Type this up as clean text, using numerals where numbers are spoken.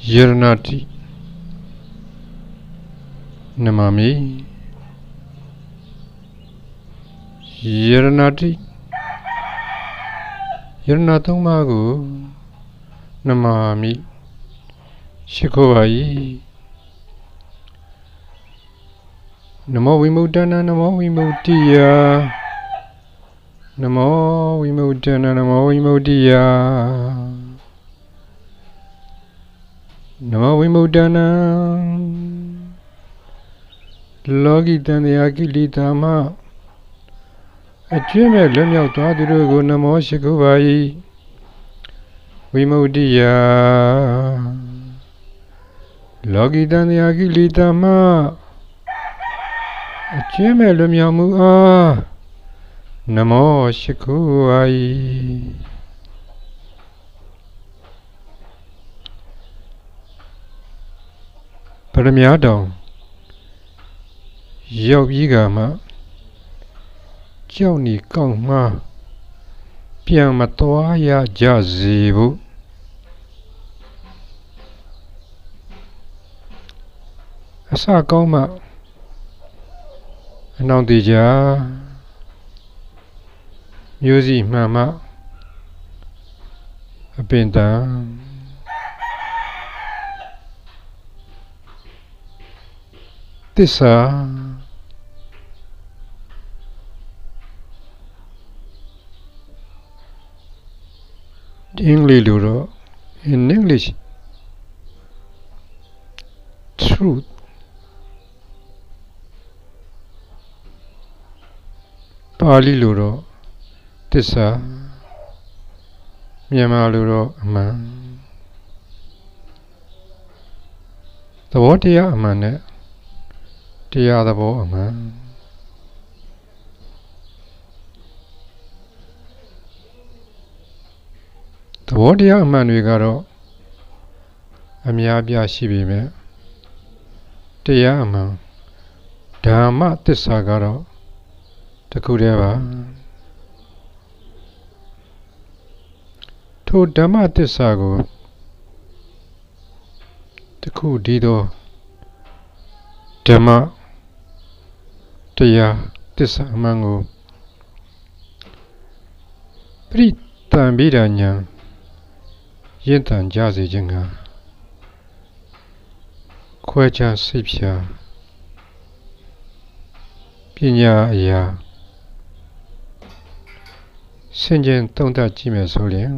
Yeranati Namami Yeranati Yeranatomago Namami Shikovai Namo Vimudana Namo Vimudiya Namo Vimudana Namo Vimudiya Namo Vimudana Logi Danyaki Dhamma Ajime Lemyao Twadurugo Namo Shikovai Vimudiya Logi Danyaki Dhamma Ajime Lemyao Mua Namo Shikovai Paramyadamရောက်ပြီးကမှကြောက်နေကောက်မှပြန်မသွားရကြစေဘူးအစကောင်းမှအနောက်တည်ကြမျိုးစီမှန်မှအပင်တန်သစ္စာEnglish in English truth Pali luro tissa Myanmar luro aman Thaboတရားအမှန်နဲ့တရားသဘောအမှန်သဘောတရားအမှန်တွေကတော့အများပြားရှိပေမဲ့တရားအမှန်ဓမ္မသစ္စာကတော့တစ်ခုတည်းပါထိုဓမ္မသစ္စာကိုတစ်ခုတည်းသောဓမ္မတရားသစ္စာအမှန်ကိုပရိသံဗိဒာညာရင့်တန်ကြစေခြင်းကခွဲခြားစိတ်ဖြာပညာအရာဆင်ခြင်သုံးသပ်ကြည့်မယ်ဆိုရင်